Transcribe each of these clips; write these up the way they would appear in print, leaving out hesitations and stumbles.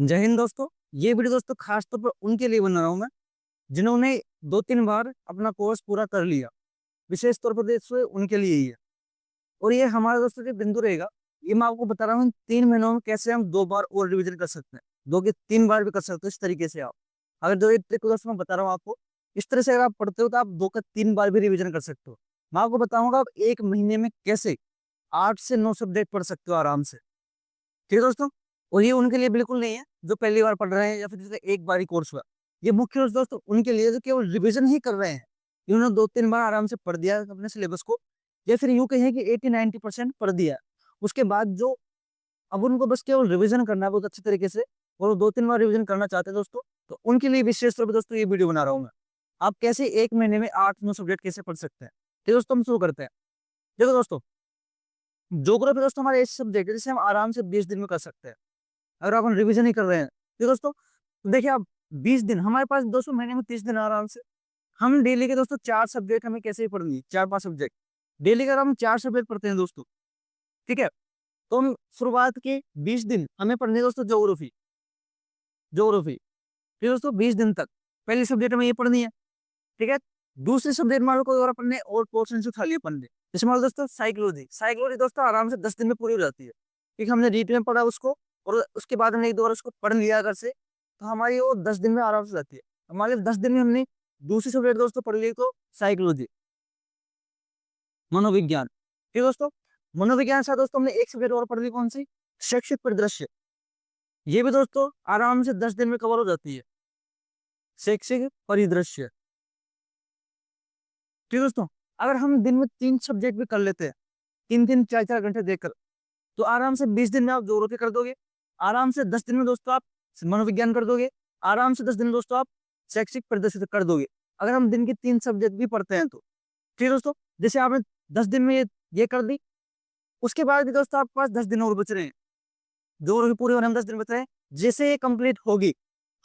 जय हिंद दोस्तों। ये वीडियो दोस्तों खास तौर पर उनके लिए बना रहा हूँ मैं, जिन्होंने 2-3 बार अपना कोर्स पूरा कर लिया। विशेष तौर पर दोस्तों उनके लिए ही है। और ये हमारा दोस्तों जो बिंदु रहेगा, ये मैं आपको बता रहा हूँ 3 महीनों में कैसे हम 2 बार और रिवीजन कर सकते हैं। 2 के 3 बार भी कर सकते हो इस तरीके से आप। अगर जो ये ट्रिक दोस्तों मैं बता रहा हूँ आपको, इस तरह से अगर आप पढ़ते हो तो आप 2 का 3 बार भी रिवीजन कर सकते हो। मैं आपको बताऊंगा आप 1 महीने में कैसे 8 से 9 सब्जेक्ट पढ़ सकते हो आराम से। ठीक है दोस्तों। और ये उनके लिए बिल्कुल नहीं है जो पहली बार पढ़ रहे हैं या फिर जैसे एक बार ही कोर्स हुआ। ये मुख्य रूप से दोस्तों उनके लिए जो केवल रिवीजन ही कर रहे हैं। इन्होंने 2-3 बार आराम से पढ़ दिया अपने सिलेबस को, या फिर यूं कहें कि 80-90% पढ़ दिया। उसके बाद जो अब उनको बस केवल रिवीजन करना है बहुत अच्छे तरीके से, और वो 2-3 बार रिवीजन करना चाहते हैं दोस्तों, तो उनके लिए विशेष तौर पर दोस्तों ये वीडियो बना रहा हूँ मैं। आप कैसे 1 महीने में 8-9 सब्जेक्ट कैसे पढ़ सकते हैं। ठीक है दोस्तों, हम शुरू करते हैं। देखो दोस्तों, ज्योग्राफी दोस्तों हमारे ऐसे सब्जेक्ट है जिसे हम आराम से 20 दिन में कर सकते हैं, अगर अपन रिवीजन ही कर रहे हैं। तो दोस्तों देखिए, आप 20 दिन हमारे पास 200 महीने में 30 दिन आराम से। हम डेली के दोस्तों 4 सब्जेक्ट हमें कैसे ही पढ़नी है, 4-5 सब्जेक्ट डेली का हम 4 सब्जेक्ट पढ़ते हैं दोस्तों। ठीक है। तो हम शुरुआत के 20 दिन हमें पढ़नी है दोस्तों ज्योग्राफी। ज्योग्राफी फिर दोस्तों 20 दिन तक पहली सब्जेक्ट हमें ये पढ़नी है। ठीक है। दूसरी सब्जेक्ट मान लो कोई और पढ़ने और पोर्शन से उठा लिया पढ़ने, जैसे मान लो दोस्तों साइकोलॉजी। साइकोलॉजी दोस्तों आराम से 10 दिन में पूरी हो जाती है, क्योंकि हमने रीट में पढ़ा उसको, और उसके बाद हमने एक दो बार उसको पढ़ लिया अगर से, तो हमारी वो 10 दिन में आराम से जाती है। हमारे 10 दिन में हमने दूसरी सब्जेक्ट दोस्तों पढ़ ली तो साइकोलॉजी, मनोविज्ञान। ठीक है दोस्तों। मनोविज्ञान से दोस्तों हमने एक सब्जेक्ट और पढ़ ली, कौन सी, शैक्षिक परिदृश्य। ये भी दोस्तों आराम से 10 दिन में कवर हो जाती है, शैक्षिक परिदृश्य। ठीक है दोस्तों। अगर हम दिन में 3 सब्जेक्ट भी कर लेते हैं, 3-3 4-4 घंटे देकर, तो आराम से 20 दिन में आप ज्योग्राफी कर दोगे। आराम से 10 दिन में दोस्तों आप मनोविज्ञान कर दोगे। आराम से 10 दिन में दोस्तों आप शैक्षिक परिदृश्य कर दोगे, अगर हम दिन की 3 सब्जेक्ट भी पढ़ते हैं तो। ठीक है दोस्तों। जैसे आपने 10 दिन में ये कर दी, उसके बाद भी दोस्तों आपके पास 10 दिन और बच रहे हैं। ज्योग्राफी पूरे होने में 10 दिन बच रहे हैं। जैसे ये कंप्लीट होगी,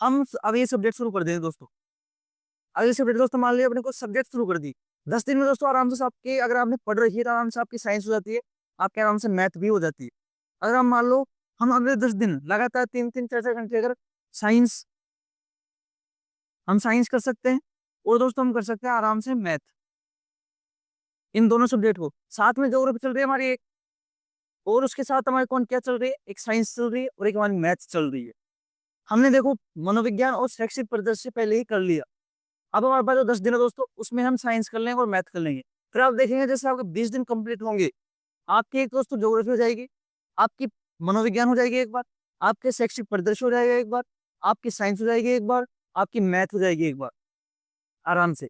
हम अब ये सब्जेक्ट शुरू कर देंगे दोस्तों। अगले सब्जेक्ट दोस्तों मान लिया अपने को सब्जेक्ट शुरू कर दी, 10 दिन में दोस्तों आराम से आपके, अगर आपने पढ़ रखी है तो आराम से आपकी साइंस हो जाती है, आपके आराम से मैथ भी हो जाती है। अगर हम मान लो हम अगले 10 दिन लगातार 3-3 4-4 घंटे अगर साइंस, हम साइंस कर सकते हैं, और दोस्तों हम कर सकते हैं आराम से मैथ। इन दोनों सब्जेक्ट को साथ में ज्योग्राफी चल रही है हमारी एक, और उसके साथ हमारे कौन क्या चल रही है, एक साइंस चल रही है और एक हमारी मैथ चल रही है। हमने देखो मनोविज्ञान और शैक्षिक परिदृश्य पहले ही कर लिया। अब हमारे पास जो 10 दिन है दोस्तों, उसमें हम साइंस कर लेंगे और मैथ कर लेंगे। फिर आप देखेंगे जैसे आपके 20 दिन कंप्लीट होंगे, आपकी एक दोस्तों ज्योग्राफी हो जाएगी, आपकी मनोविज्ञान हो जाएगी एक बार, आपके शैक्षिक परिदृश्य हो जाएगा एक बार, आपकी साइंस हो जाएगी एक बार, आपकी मैथ हो जाएगी एक बार, आराम से।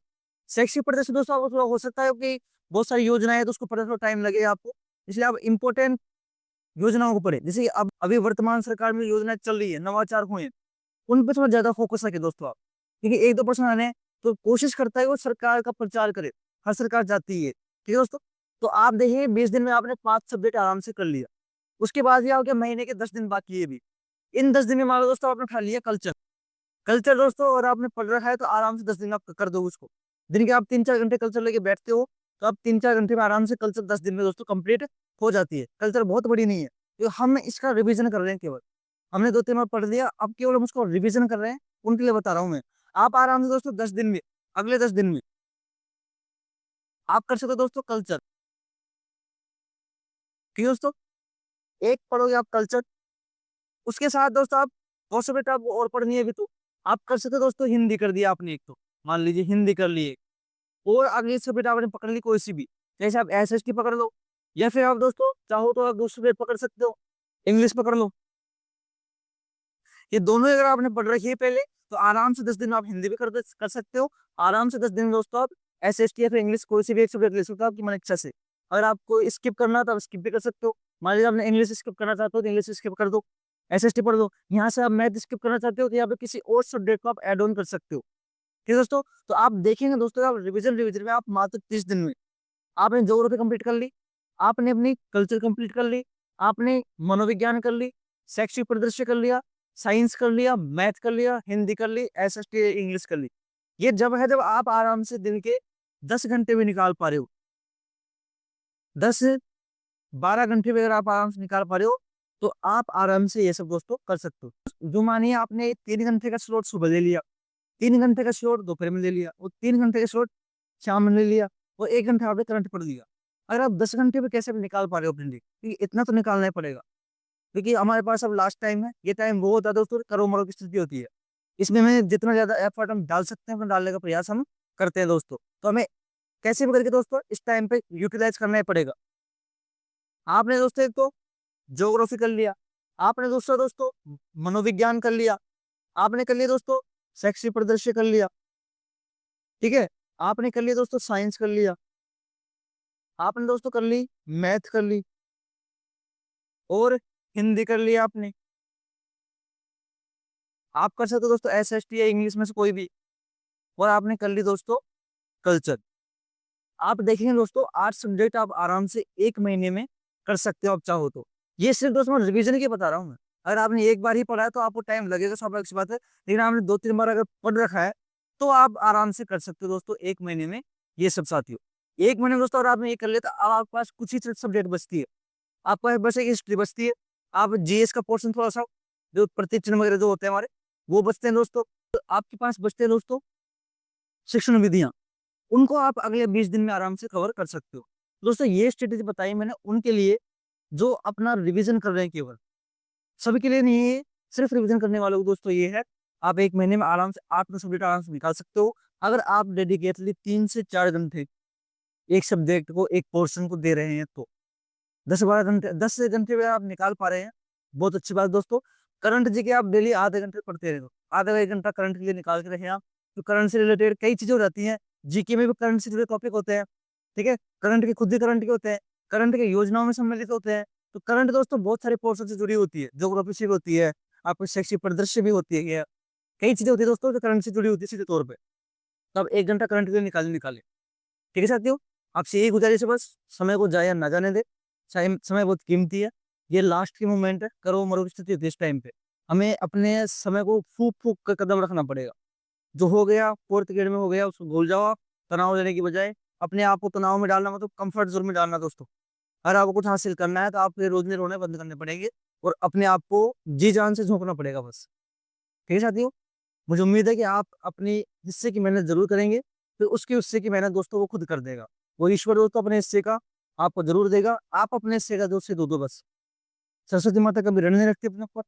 शैक्षिक परिदृश्य दोस्तों आपको थोड़ा हो सकता है कि बहुत सारी योजनाएं हैं तो उसको पढ़ने थोड़ा टाइम लगेगा आपको, इसलिए आप इंपॉर्टेंट योजनाओं को पढ़े। जैसे कि अब अभी वर्तमान सरकार में योजनाएं चल रही है, नवाचार हुए हैं, उन पर थोड़ा ज्यादा फोकस रखें दोस्तों आप। क्योंकि 1-2% आने हैं, तो कोशिश करता है वो सरकार का प्रचार करे। हर सरकार चाहती है। ठीक है दोस्तों। तो आप देखिए 20 दिन में आपने 5 सब्जेक्ट आराम से कर लिया। उसके बाद भी आपके महीने के 10 दिन बाकी है भी। इन 10 दिन में मान लो दोस्तों आपने उठा लिया कल्चर। कल्चर दोस्तों और आपने पढ़ रखा है तो आराम से 10 दिन आप कर दो उसको। दिन के आप 3-4 घंटे कल्चर लेके बैठते हो, तो आप 3-4 घंटे में आराम से कल्चर 10 दिन में दोस्तों कंप्लीट हो जाती है। कल्चर बहुत बड़ी नहीं है, तो हम इसका रिवीजन कर रहे हैं केवल। हमने 2-3 बार पढ़ लिया, अब केवल हम उसको रिवीजन कर रहे हैं, उनके लिए बता रहा हूँ मैं। आप आराम से दोस्तों 10 दिन में, अगले 10 दिन में आप कर सकते हो दोस्तों कल्चर। ठीक है दोस्तों। एक पढ़ोगे आप कल्चर, उसके साथ दोस्तों आप बहुत सब्जेक्ट आप और पढ़नी है भी, तो आप कर सकते हो दोस्तों हिंदी कर दिया आपने एक, तो मान लीजिए हिंदी कर लिए, और अगली सब्जेक्ट आपने पकड़ ली कोई सी भी, जैसे आप एसएसटी पकड़ लो, या फिर आप दोस्तों चाहो तो आप दूसरी सब्जेक्ट पकड़ सकते हो, इंग्लिश पकड़ लो। ये दोनों अगर आपने पढ़ रखी है पहले, तो आराम से 10 दिन में आप हिंदी भी कर सकते हो। आराम से 10 दिन में दोस्तों आप एसएसटी या फिर इंग्लिश कोई सी भी एक सब्जेक्ट ले सकते हो आपकी मन इच्छा से। अगर आपको स्किप करना है तो आप स्किप भी कर सकते हो। मान लीजिए आपने इंग्लिश स्किप करना चाहते हो तो इंग्लिश स्किप कर दो, एसएसटी पढ़ दो। यहाँ से आप मैथ स्किप करना चाहते हो तो यहाँ पे किसी और सब्जेक्ट को आप एड ऑन कर सकते हो। ठीक है दोस्तों। तो आप देखेंगे दोस्तों, आप रिविजन रिविजन में आप मात्र 30 दिन में आपने ज्योग्राफी कंप्लीट कर ली, आपने अपनी कल्चर कंप्लीट कर ली, आपने मनोविज्ञान कर ली, शैक्षिक परिदृश्य कर लिया, साइंस कर लिया, मैथ कर लिया, हिंदी कर ली, एसएसटी इंग्लिश कर ली। ये जब है जब आप आराम से दिन के 10 घंटे भी निकाल पा रहे हो, 10-12 घंटे भी अगर आप आराम से निकाल पा रहे हो, तो आप आराम से ये सब दोस्तों कर सकते हो। जो मानिए आपने 3 घंटे का स्लॉट सुबह ले लिया, 3 घंटे का स्लॉट दोपहर में ले लिया, और 3 घंटे का स्लॉट शाम में ले लिया, और 1 घंटा आपने करंट पढ़ दिया। अगर आप 10 घंटे में कैसे भी निकाल पा रहे हो अपने लिए, क्योंकि इतना तो निकालना ही पड़ेगा, क्योंकि हमारे पास अब लास्ट टाइम है। ये टाइम वो होता है दोस्तों करो मरो की स्थिति होती है। इसमें हमें जितना ज्यादा एफर्ट हम डाल सकते हैं, अपना डालने का प्रयास हम करते हैं दोस्तों। तो हमें कैसे भी करके दोस्तों इस टाइम पे यूटिलाइज करना ही पड़ेगा। आपने दोस्तों एक तो ज्योग्राफी कर लिया, आपने दूसरा दोस्तों मनोविज्ञान कर लिया, आपने कर लिया दोस्तों शैक्षिक परिदृश्य कर लिया, ठीक है, आपने कर लिया दोस्तों साइंस कर लिया, आपने दोस्तों कर ली मैथ कर ली, और हिंदी कर लिया आपने। आप कर सकते हो दोस्तों एसएसटी या इंग्लिश में से कोई भी, और आपने कर ली दोस्तों कल्चर। आप देखेंगे दोस्तों 8 सब्जेक्ट आप आराम से 1 महीने में कर सकते हो आप चाहो तो। ये सिर्फ दोस्तों मैं रिवीजन की बता रहा हूँ मैं। अगर आपने एक बार ही पढ़ा है तो आपको टाइम लगेगा, स्वाभाविक सी बात है, लेकिन आपने 2-3 बार अगर पढ़ रखा है तो आप आराम से कर सकते हो दोस्तों 1 महीने में ये सब साथियों। 1 महीने में दोस्तों अगर आपने ये कर लिया तो अब आपके पास कुछ ही सब्जेक्ट बचती है। आपके पास बस एक हिस्ट्री बचती है, आप जीएस का पोर्शन थोड़ा सा, जो प्रतीक चिन्ह वगैरह जो होते हैं हमारे, वो बचते हैं दोस्तों। तो आपके पास बचते हैं दोस्तों शिक्षण विधियां, उनको आप अगले 20 दिन में आराम से कवर कर सकते हो। दोस्तों ये स्ट्रेटेजी बताई मैंने उनके लिए जो अपना रिवीजन कर रहे हैं केवल, सभी के लिए नहीं है, सिर्फ रिवीजन करने वालों को दोस्तों ये है। आप 1 महीने में आराम से 8 9 सब्जेक्ट आराम से निकाल सकते हो, अगर आप डेडिकेटली 3 से 4 घंटे एक सब्जेक्ट को, एक पोर्शन को दे रहे हैं तो। 10 12 घंटे, 10 घंटे में आप निकाल पा रहे हैं, बहुत अच्छी बात दोस्तों। करंट जी के आप डेली आधे घंटे पढ़ते रहे हो, आधा 1 घंटा करंट के लिए निकाल के रहे आप। तो करंट से रिलेटेड कई चीजें हो जाती हैं, जीके में भी करंट से जुड़े टॉपिक होते हैं, ठीक है, करंट के खुद ही करंट के होते हैं, करंट के योजनाओं में सम्मिलित होते हैं। तो करंट दोस्तों बहुत सारे पोर्शन से जुड़ी होती है, ज्योग्राफी से भी होती है, आपको शैक्षिक परिदृश्य भी होती है, ये कई चीजें होती है दोस्तों जो करंट से जुड़ी होती है सीधे तौर पे। तो आप 1 घंटा करंट के लिए निकाले। ठीक है साथियों, आपसे यही गुजारिश है बस, समय को जाया ना जाने दे। समय बहुत कीमती है, ये लास्ट की मोमेंट है, करो मरो की स्थिति होती है इस टाइम पे। हमें अपने समय को फूक फूक कर कदम रखना पड़ेगा। जो हो गया फोर्थ ग्रेड में हो गया उसको भूल जाओ आप, तनाव लेने की बजाय अपने आप को तनाव में डालना मतलब कंफर्ट जोन में डालना दोस्तों। अगर आपको कुछ हासिल करना है तो आपको ये रोज रोने बंद करने पड़ेंगे, और अपने आप को जी जान से झोंकना पड़ेगा बस। ठीक है साथियों, मुझे उम्मीद है कि आप अपनी हिस्से की मेहनत जरूर करेंगे, फिर उसके हिस्से की मेहनत दोस्तों वो खुद कर देगा। वो ईश्वर दोस्तों अपने हिस्से का आपको जरूर देगा, आप अपने हिस्से का दोस्त से दो दो बस। सरस्वती माता कभी ऋण नहीं रखती अपने ऊपर,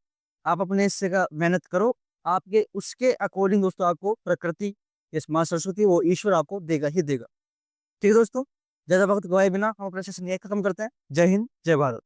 आप अपने हिस्से का मेहनत करो, आपके उसके अकॉर्डिंग दोस्तों आपको प्रकृति, ये माँ सरस्वती, वो ईश्वर आपको देगा ही देगा। ठीक है दोस्तों, ज्यादा वक्त गवाए बिना हम अपना सेशन यही खत्म करते हैं। जय हिंद, जय भारत।